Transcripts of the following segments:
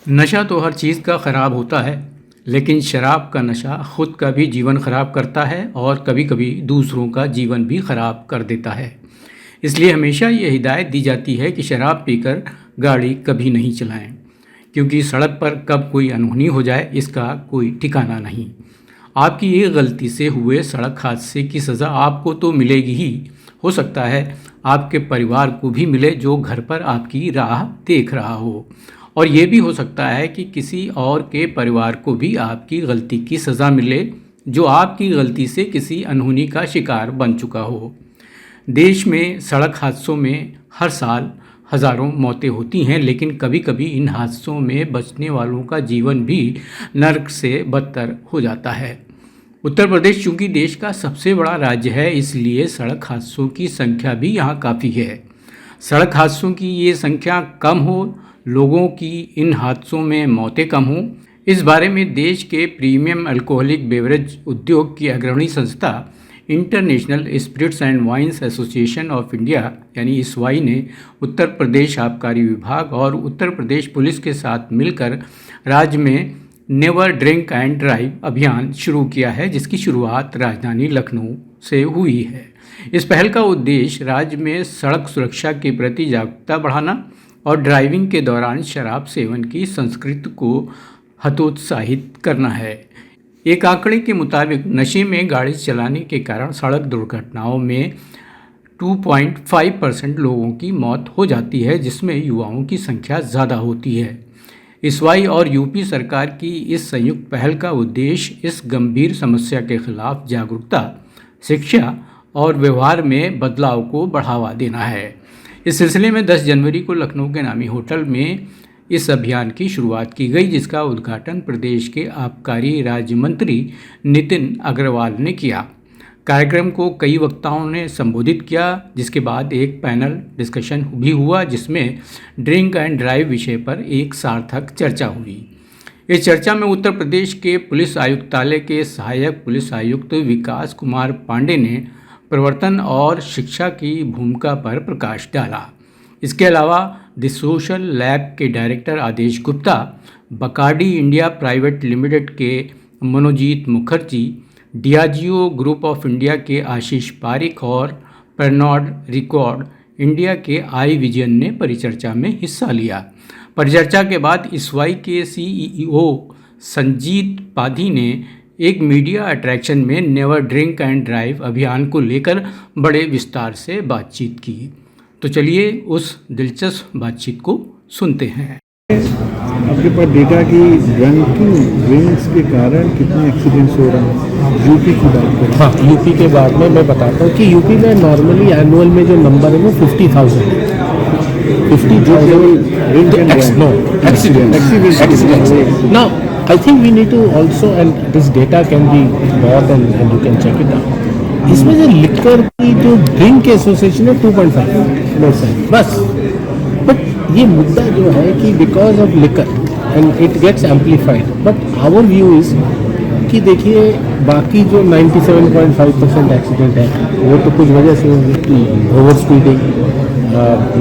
नशा तो हर चीज़ का ख़राब होता है, लेकिन शराब का नशा खुद का भी जीवन ख़राब करता है और कभी कभी दूसरों का जीवन भी ख़राब कर देता है। इसलिए हमेशा ये हिदायत दी जाती है कि शराब पीकर गाड़ी कभी नहीं चलाएं, क्योंकि सड़क पर कब कोई अनहोनी हो जाए इसका कोई ठिकाना नहीं। आपकी एक गलती से हुए सड़क हादसे की सज़ा आपको तो मिलेगी ही, हो सकता है आपके परिवार को भी मिले जो घर पर आपकी राह देख रहा हो, और ये भी हो सकता है कि किसी और के परिवार को भी आपकी गलती की सज़ा मिले जो आपकी गलती से किसी अनहोनी का शिकार बन चुका हो। देश में सड़क हादसों में हर साल हज़ारों मौतें होती हैं, लेकिन कभी कभी इन हादसों में बचने वालों का जीवन भी नर्क से बदतर हो जाता है। उत्तर प्रदेश चूँकि देश का सबसे बड़ा राज्य है, इसलिए सड़क हादसों की संख्या भी यहाँ काफ़ी है। सड़क हादसों की ये संख्या कम हो, लोगों की इन हादसों में मौतें कम हों, इस बारे में देश के प्रीमियम अल्कोहलिक बेवरेज उद्योग की अग्रणी संस्था International Spirits and Wines Association of India यानी ISWAI ने उत्तर प्रदेश आबकारी विभाग और उत्तर प्रदेश पुलिस के साथ मिलकर राज्य में नेवर ड्रिंक एंड ड्राइव अभियान शुरू किया है, जिसकी शुरुआत राजधानी लखनऊ से हुई है। इस पहल का उद्देश्य राज्य में सड़क सुरक्षा के प्रति जागरूकता बढ़ाना और ड्राइविंग के दौरान शराब सेवन की संस्कृति को हतोत्साहित करना है। एक आंकड़े के मुताबिक नशे में गाड़ी चलाने के कारण सड़क दुर्घटनाओं में 2.5% लोगों की मौत हो जाती है, जिसमें युवाओं की संख्या ज़्यादा होती है। ISWAI और यूपी सरकार की इस संयुक्त पहल का उद्देश्य इस गंभीर समस्या के खिलाफ जागरूकता, शिक्षा और व्यवहार में बदलाव को बढ़ावा देना है। इस सिलसिले में 10 जनवरी को लखनऊ के नामी होटल में इस अभियान की शुरुआत की गई, जिसका उद्घाटन प्रदेश के आबकारी राज्य मंत्री नितिन अग्रवाल ने किया। कार्यक्रम को कई वक्ताओं ने संबोधित किया, जिसके बाद एक पैनल डिस्कशन भी हुआ, जिसमें ड्रिंक एंड ड्राइव विषय पर एक सार्थक चर्चा हुई। इस चर्चा में उत्तर प्रदेश के पुलिस आयुक्तालय के सहायक पुलिस आयुक्त विकास कुमार पांडे ने प्रवर्तन और शिक्षा की भूमिका पर प्रकाश डाला। इसके अलावा द सोशल लैब के director Aadesh Gupta, Bacardi India private limited के Manojit Mukherjee, Diageo group of India के आशीष पारिक और परनॉड रिकॉर्ड इंडिया के आई विजयन ने परिचर्चा में हिस्सा लिया। परिचर्चा के बाद ISWAI के CEO संजीत पाधी ने एक मीडिया अट्रैक्शन में नेवर ड्रिंक एंड ड्राइव अभियान को लेकर बड़े विस्तार से बातचीत की। तो चलिए उस दिलचस्प बातचीत को सुनते हैं। आपके पास डेटा की ड्रिंक्स के कारण कितने एक्सीडेंट्स हो रहे हैं? यूपी की बात करें। हाँ, यूपी के बाद में मैं बताता हूँ कि यूपी में नॉर्मली एनुअल में जो नंबर है वो 50,000 है। 50,000 accident. Now I think we need to also, and this data can be bought and you can check it out. इसमें जो लिकर की जो ड्रिंक एसोसिएशन है 2.5% बस। बट ये मुद्दा जो है कि because of liquor and it gets amplified, but our view is कि देखिए बाकी जो 97.5% एक्सीडेंट है वो तो कुछ वजह से होंगे, over speeding,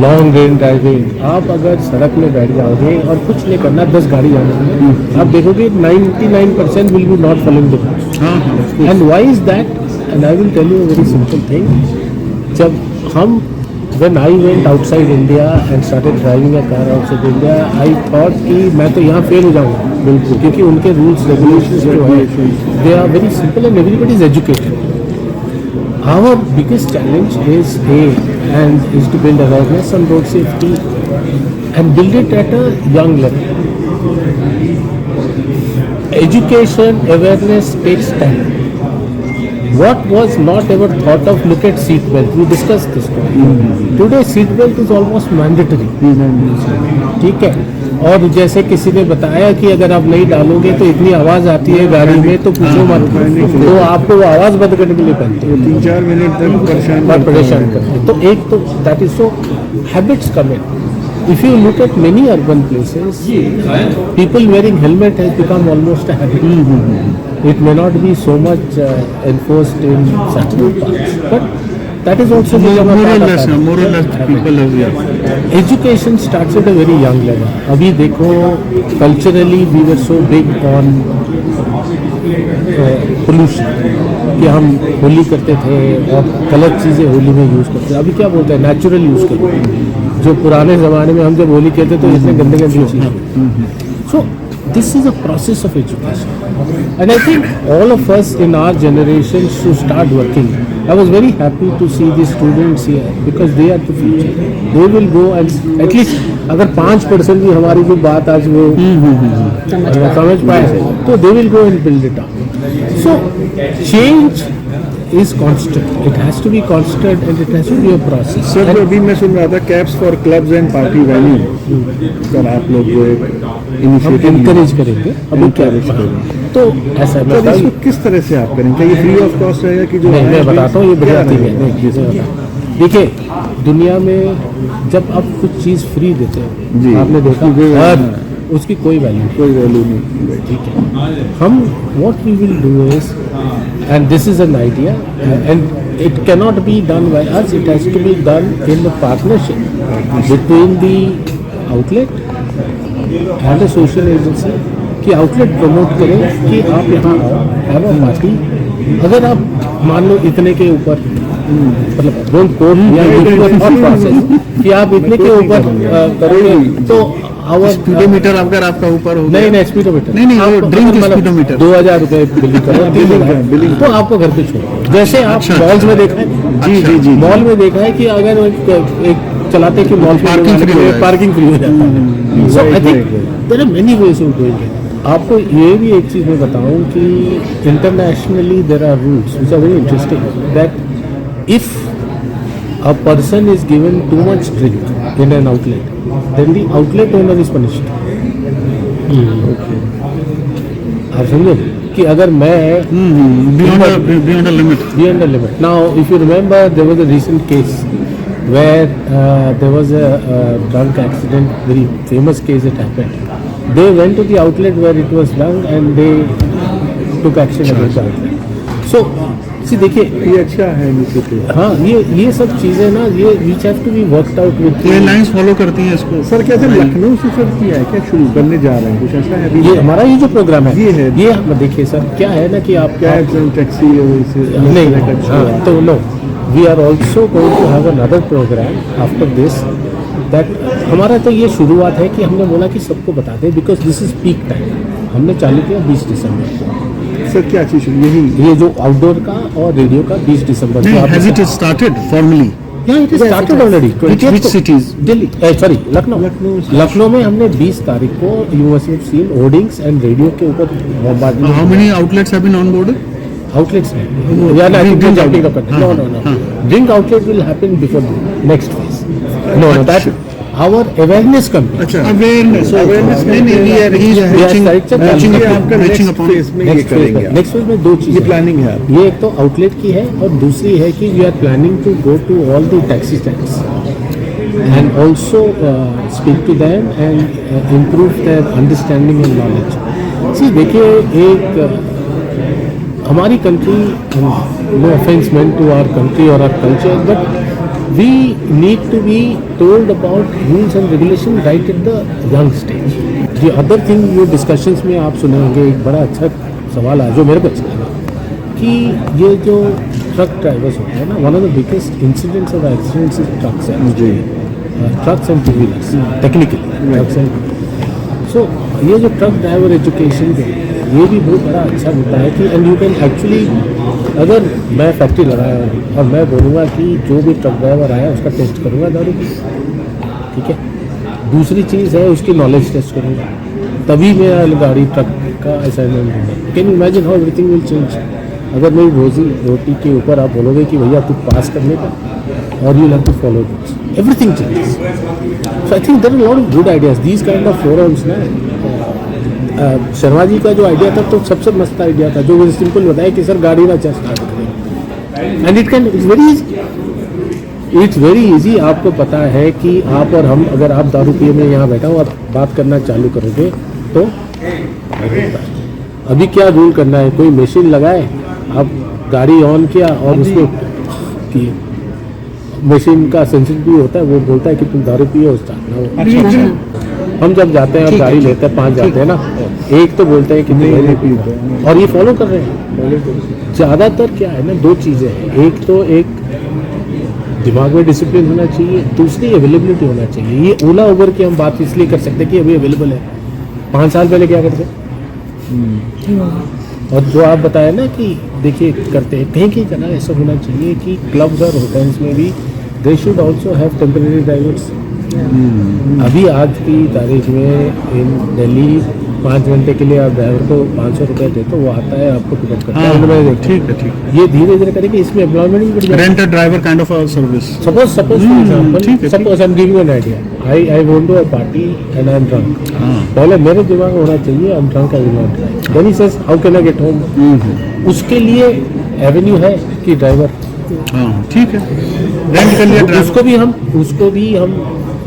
long range driving. आप अगर सड़क में बैठ जाओगे और कुछ नहीं करना, 10 गाड़ी जाना, आप देखोगे 99% will be not following the rules. And why is that? And I will tell you a very simple thing. जब हम when I went outside India and started driving a car outside India, I thought कि मैं तो यहाँ fail हो जाऊँगा, बिल्कुल, क्योंकि उनके रूल्स रेगुलेशंस जो है they are very simple and everybody is educated. Our biggest challenge is to build awareness on road safety and build it at a young level. Education, awareness takes time. What was not ever thought of, look at seat belt. We discussed this today. Seat belt is almost mandatory. ठीक है। और जैसे किसी ने बताया कि अगर आप नहीं डालोगे तो इतनी आवाज़ आती है गाड़ी में, तो पूछो मत, तो आपको वो आवाज़ बंद करने के लिए पहनते हैं। 3-4 मिनट तक परेशान करते हैं। तो एक तो that is so habits come in. If you look at many urban places, people wearing helmet has become almost a habit. It may not be so much enforced in certain parts, but that is also more become a or part of less, that. more or less people have, yeah. Education starts at a very young level. अभी देखो culturally we were so big on pollution कि हम होली करते थे और गलत चीज़ें होली में यूज़ करते थे. अभी क्या बोलते हैं नेचुरल यूज़ करते हैं. जो पुराने ज़माने में हम जब होली खेलते तो इतने गंदे गंदे चीज़. So this is a process of education, and I think all of us in our generation should start working. I was very happy to see the students here because they are the future. They will go and at least अगर 5% भी हमारी जो बात आज वो समझ पाए तो they will go and build it up. So change is constant. It has to be constant and it has to be a process. Sir जो अभी मैं सुन रहा था caps for clubs and party venue, sir आप लोग जो हम initiative encourage करेंगे. अभी क्या तो ऐसा तो बताइए. इसको किस तरह से आप करेंगे? ये फ्री ऑफ कॉस्ट रहेगा कि जो नहीं, मैं बताता हूँ ये बढ़िया क्या चीज़ है. रहेगा? नहीं, चीज़ें बताता. देखिए दुनिया में जब आप कुछ चीज़ फ्री देते जी. हो आपने देखा जी, और उसकी कोई वैल्यू. कोई वैल्यू नहीं. ठीक है. हम what we will do is, and this is an idea, and it cannot be done by us. It has to be done in the partnership between the outlet and the social agency. कि outlet promote करें कि आप यहाँ आओ, have a party. अगर आप मान लो इतने के ऊपर मतलब डोंट कोट कि आप इतने के ऊपर करोगे तो स्पीडोमीटर अगर आपका ऊपर हो नहीं नहीं स्पीडोमीटर नहीं, वो आपको ड्रिंक मतलब स्पीडोमीटर. 2000 रुपए बिलिंग करो बिलिंग तो आपको घर पे छोड़ो. जैसे आप अच्छा. मॉल्स में देखा है. जी जी जी. मॉल में देखा है कि अगर एक चलाते कि मॉल पार्किंग फ्री हो जाता है. So I think there are many ways of doing it. आपको ये भी एक चीज़ मैं बताऊं कि internationally there are rules which are very interesting that if a person is given too much drink in an outlet, then the outlet owner is punished. आप समझे कि अगर मैं beyond a limit. beyond the limit. Now, if you remember, there was a recent case where there was a drunk accident, very famous case that happened. They went to the outlet where it was drunk and they took action against the outlet. So, see, देखिए ये अच्छा है initiative. हाँ ये सब चीज़ें ना ये which have to be worked out with. ये लाइंस फॉलो करती हैं इसको. सर क्या सर लखनऊ से सर किया है क्या शुरू करने जा रहे हैं कुछ ऐसा है अभी? ये हमारा ये जो प्रोग्राम है ये है. ये देखिए सर क्या है ना कि आप क्या टैक्सी नहीं हाँ, तो no we are also going to have another programme after this that. हमारा तो ये शुरुआत है कि हमने बोला कि सबको बता दें because this is peak time. हमने चालू किया 20 दिसंबर को. सर क्या चीज़ यही ये जो आउटडोर का और रेडियो का 20 दिसंबर को. Has it started formally? Yeah, it is started already. Which cities? Delhi. Sorry, Lucknow में हमने 20 तारीख को you must have seen hoardings and radio के ऊपर bombardment. How many outlets have been onboarded? Outlets नहीं. Yeah, I think drink outlet. No. Drink outlet will happen before the next phase. No, that our awareness campaign. अच्छा. Awareness नहीं we are reaching upon phase में ये करेंगे. Next phase में दो चीजें. ये प्लानिंग है. ये एक तो आउटलेट की है और दूसरी है कि we are planning to go to all the taxi stands and also speak to them and improve their understanding and knowledge. See, देखिए एक हमारी country, no offense meant to our country or our culture, but we need to be told about rules and regulation right at the young stage. The other thing ये discussions में आप सुने होंगे एक बड़ा अच्छा सवाल है जो मेरे को अच्छा लगा कि ये जो ट्रक ड्राइवर्स होते हैं ना, one of the biggest incidents of accidents is trucks and trucks and two-wheelers technically trucks and so ये जो ट्रक ड्राइवर एजुकेशन है ये भी बहुत बड़ा अच्छा मुद्दा है कि एंड यू कैन एक्चुअली अगर मैं फैक्ट्री लगाया हूँ और मैं बोलूँगा कि जो भी ट्रक ड्राइवर आया उसका टेस्ट करूँगा दारू की, ठीक है. दूसरी चीज़ है उसकी नॉलेज टेस्ट करूँगा तभी मेरा गाड़ी ट्रक का असाइनमेंट होगा. Can you imagine how everything will change. अगर मेरी रोटी के ऊपर आप बोलोगे कि भैया तू पास करने का और you have to follow this, everything changes. So I think there are lot of good ideas these kind of forums ना. शर्मा जी का जो आइडिया था तो सबसे मस्त आइडिया था जो सिंपल बताया कि सर गाड़ी ना स्टार्ट करें एंड इट्स वेरी इजी. आपको पता है कि आप और हम अगर आप दारू पिए में यहाँ बैठा हूँ आप बात करना चालू करोगे तो अभी क्या रूल करना है. कोई मशीन लगाए, आप गाड़ी ऑन किया और उसको किए मशीन का सेंसिटिव होता है, वो बोलता है कि तुम दारू पिए स्टार्ट ना हो। अच्छा। हम जब जाते हैं और गाड़ी लेते हैं 5 जाते हैं ना, एक तो बोलते हैं कि नहीं पीते, और ये फॉलो कर रहे हैं। ज़्यादातर क्या है ना, 2 चीज़ें हैं, एक तो एक दिमाग में डिसिप्लिन होना चाहिए, दूसरी अवेलेबिलिटी होना चाहिए। ये ओला उबर की हम बात इसलिए कर सकते हैं कि अभी अवेलेबल है, 5 साल पहले क्या करते। और जो आप बताए ना कि देखिए करते हैं, कहीं कहीं जगह ऐसा होना चाहिए कि क्लब्स और होटल्स में भी they should also have temporary drivers. अभी आज की तारीख में इन दिल्ली 5 घंटे के लिए आप ड्राइवर को 500 रुपये दे तो वो आता है, आपको पिकअप करता है। हाँ, ठीक है, ठीक है। ये धीरे धीरे करेंगे, इसमें एम्प्लॉयमेंट भी बढ़ जाएगा। Rent a driver kind of service. Suppose for example, ठीक है, suppose I'm giving you an idea. I went to a party and I'm drunk. पहले मेरे दिमाग में होना चाहिए I'm drunk, I will not drive. Then he says, how can I get home? उसके लिए एवेन्यू है कि ड्राइवर। हाँ, ठीक है, रेंट कर लिया ड्राइवर। उसको भी हम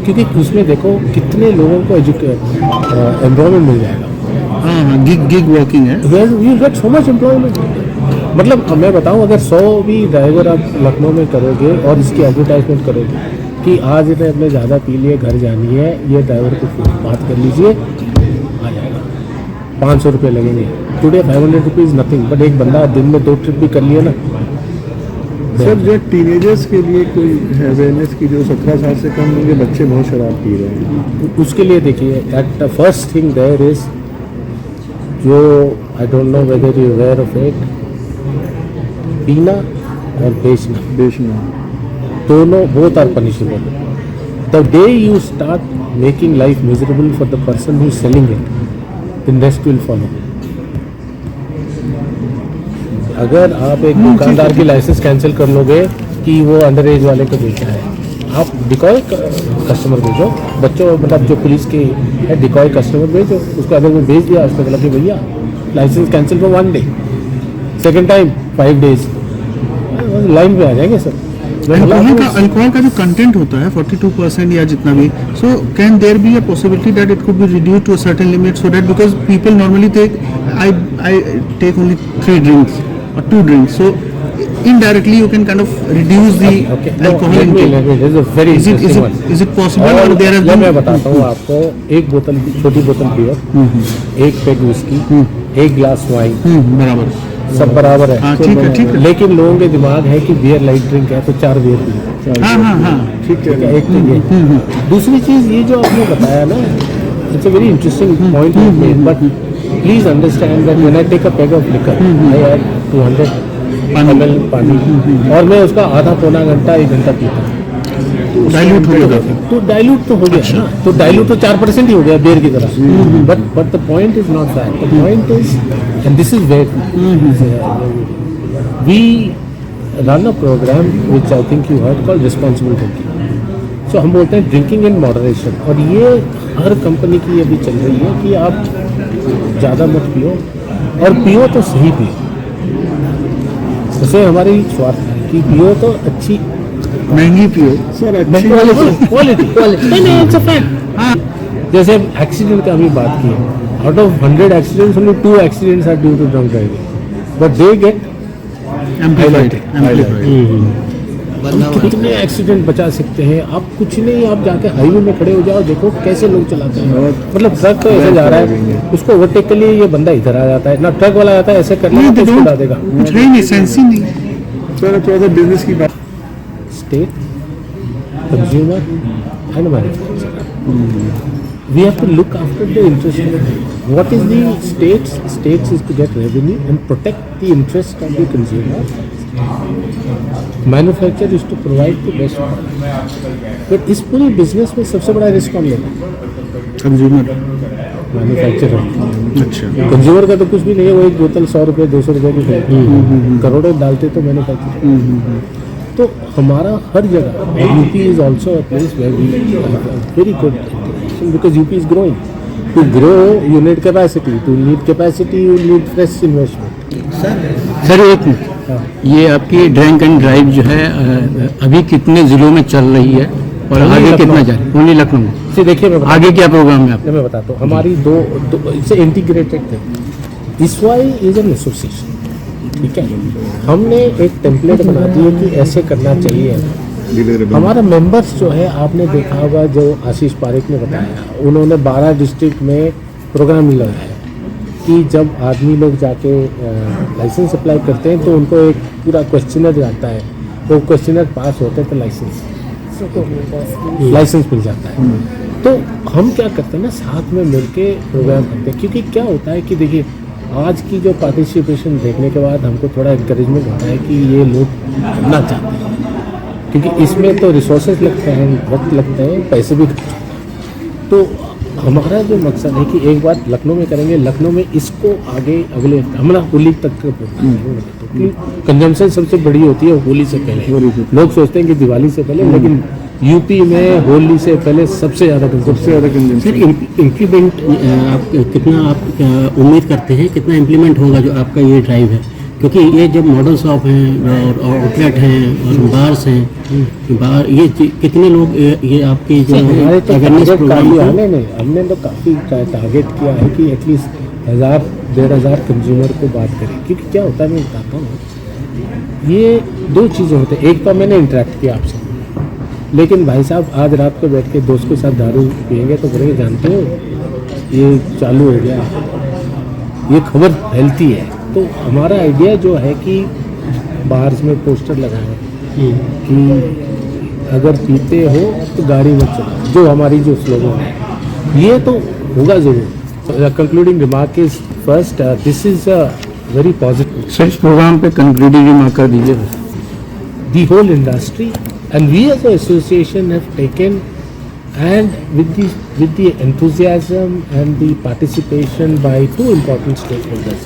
क्योंकि उसमें देखो कितने लोगों को एम्प्लॉयमेंट मिल जाएगा। हाँ, गिग वर्किंग है। You get so much employment. मतलब मैं बताऊं, अगर 100 भी ड्राइवर आप लखनऊ में करोगे और इसकी एडवर्टाइजमेंट करोगे कि आज इन्हें अपने ज़्यादा पी लिए, घर जानी है, ये ड्राइवर को बात कर लीजिए, आ जाएगा। 500 रुपये लगेंगे। टुडे 500 रुपीज़ नथिंग, बट एक बंदा दिन में 2 ट्रिप भी कर लिया ना। सर, जो टीनेजर्स के लिए कोई अवेयरनेस की, जो 17 साल से कम होंगे बच्चे बहुत शराब पी रहे हैं, उसके लिए देखिए, at the first thing there is, जो I don't know whether you aware of it, पीना और बेचना दोनों both are punishable. The day you start making life miserable for the person who is selling it, the rest will follow. अगर आप एक दुकानदार की लाइसेंस कैंसिल कर लोगे कि वो अंडर एज वाले को बेचा है, आप डिकॉय कस्टमर भेजो, बच्चों मतलब जो पुलिस के है डिकॉय कस्टमर भेजो, उसको अगर वो भेज दिया उसको बोला कि भैया licence cancel for 1 day, second time 5 days, line पे आ जाएंगे सर। अल्कोहल का जो कंटेंट होता है 42% या जितना भी, so can there be a possibility that it could be reduced to a certain limit, so that because people normally take I take only 3 drinks or 2 drinks, so indirectly you can kind of reduce the alcohol intake. Is it possible, or there are? मैं बताता हूँ आपको, एक बोतल, छोटी बोतल beer, एक pack whisky, एक ग्लास वाइन, बराबर, सब बराबर है। ठीक है, ठीक है। लेकिन लोगों के दिमाग है कि बियर लाइट ड्रिंक है तो 4 बियर पिए। हाँ, ठीक है, एक तो ये। दूसरी चीज़ ये जो आपने बताया ना, it's a very interesting point, but please understand that when I take a pack of liquor, I add 200 ml पानी, और मैं उसका आधा पौना घंटा 1 घंटा पीता हूँ, डाइल्यूट हो गया। तो डाइल्यूट तो हो गया ना, तो डाइल्यूट तो 4% ही हो गया बियर की तरह। But the point is not that, the point is, and this is where we run a program which I think you heard, called responsible drinking. सो हम बोलते हैं ड्रिंकिंग इन मॉडरेशन, और ये हर कंपनी की अभी चल रही है कि आप ज़्यादा मत पियो, और पियो तो सही पियो। जैसे हमारी स्वार्थ है कि पियो तो अच्छी, महंगी पियो सर, क्वालिटी नहीं, इट्स अ फैक्ट। जैसे एक्सीडेंट का अभी बात की, out of 100 accidents only 2 accidents are due to drunk driving, but they get amplified. हम कितने एक्सीडेंट बचा सकते हैं। आप कुछ नहीं, आप जाके हाईवे में खड़े हो जाओ, देखो कैसे लोग चलाते हैं। मतलब ट्रक तो ऐसे जा रहा है, उसको ओवरटेक के लिए ये बंदा इधर आ जाता है ना, ट्रक वाला आता है ऐसे करने तो उसको उड़ा देगा, कुछ है नहीं, सेंस ही नहीं। सर, थोड़ा सा बिजनेस की बात, state, consumer and manufacturer, we have to look after the interest of the, what is the states is to get revenue and protect the interest of the consumer. Manufacturer is to provide the best product. But इस पूरी business में सबसे बड़ा risk कौन लेता है? Consumer, manufacturer. अच्छा, consumer का तो कुछ भी नहीं है, वो एक बोतल 100 रुपये 200 रुपये की खरीदती, करोड़ों डालते तो मैन्युफैक्चरर। तो हमारा हर जगह, UP is also a place where we very good, because UP is growing. To grow, you need capacity. To need capacity, you need fresh investment. Sir एक मिनट, ये आपकी ड्रंक एंड ड्राइव जो है अभी कितने जिलों में चल रही है और आगे कितना जा रहा है? ओनली लखनऊ में। से देखिए, आगे क्या प्रोग्राम है आपका? मैं बताता हूँ। हमारी दो इट्स इंटीग्रेटेड थिंग। इसवाई इज एन एसोसिएशन, ठीक है। हमने एक टेम्पलेट बना दी है कि ऐसे करना चाहिए, हमारा मेंबर्स जो है, आपने देखा होगा जो आशीष पारेख ने बताया, उन्होंने 12 डिस्ट्रिक्ट में प्रोग्राम लगाया कि जब आदमी लोग जाके लाइसेंस अप्लाई करते हैं तो उनको एक पूरा क्वेश्चनर आता है, वो क्वेश्चनर पास होते हैं तो लाइसेंस मिल जाता है। तो हम क्या करते हैं ना, साथ में मिलके प्रोग्राम करते हैं, क्योंकि क्या होता है कि देखिए आज की जो पार्टिसिपेशन देखने के बाद हमको थोड़ा इंकरेजमेंट होता है कि ये लोग करना चाहते हैं, क्योंकि इसमें तो रिसोर्सेज लगते हैं, वक्त लगते हैं, पैसे भी खर्च होते हैं। तो हमारा जो मकसद है कि एक बार लखनऊ में करेंगे, लखनऊ में इसको आगे अगले हमारा होली तक क्योंकि कंजम्पशन सबसे बड़ी होती है होली से पहले। लोग सोचते हैं कि दिवाली से पहले, लेकिन यूपी में होली से पहले सबसे ज़्यादा कंजम्पशन। सर इम्प्लीमेंट आप कितना आप उम्मीद करते हैं कितना इम्प्लीमेंट होगा जो आपका ये ड्राइव है, क्योंकि ये जब मॉडल शॉप हैं और आउटलेट हैं और बार्स हैं, बार ये कितने लोग ये आपकी जो हमारे तो अवेयरनेस प्रोग्राम को हमने तो काफ़ी टारगेट किया है कि एटलीस्ट 1000-1500 कंज्यूमर को बात करें, क्योंकि क्या होता है मैं बताता हूँ, ये दो चीज़ें होती हैं। एक तो मैंने इंटरेक्ट किया आपसे, लेकिन भाई साहब आज रात को बैठ के दोस्त के साथ दारू पियेंगे तो बोलेंगे जानते हो ये चालू हो गया, ये खबर फैलती है। तो हमारा आइडिया जो है कि बाहर में पोस्टर लगाएं कि अगर पीते हो तो गाड़ी मत चलाओ, जो हमारी जो स्लोगन है ये तो होगा ज़रूर। Concluding remark is first, this is a very positive. Sir इस प्रोग्राम पे कंक्लूडिंग रिमार्क कर दीजिए। The whole industry and we as an association have taken, and with the enthusiasm and the participation by two important stakeholders,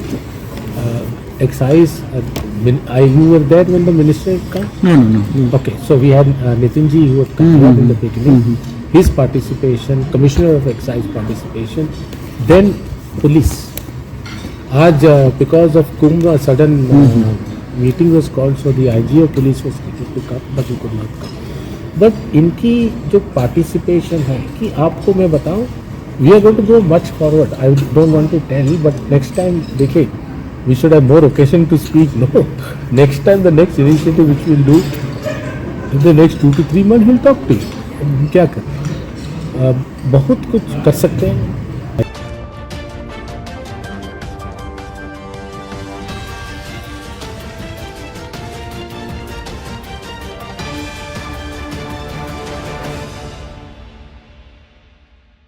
excise. You were there when the minister came? No. Okay, so we had Nitin ji who had come in the beginning. His participation, Commissioner of Excise participation, then police. आज because of Kumbh, a sudden meeting was called, so the IG of police was scheduled to come, but he could not come. But इनकी जो participation है कि आपको मैं बताऊं, we are going to go much forward. I don't want to tell, but next time देखिए, we should have more occasion to speak. No, next time the next initiative which we'll do in the next 2 to 3 months we'll talk to you. क्या करें, बहुत कुछ कर सकते हैं।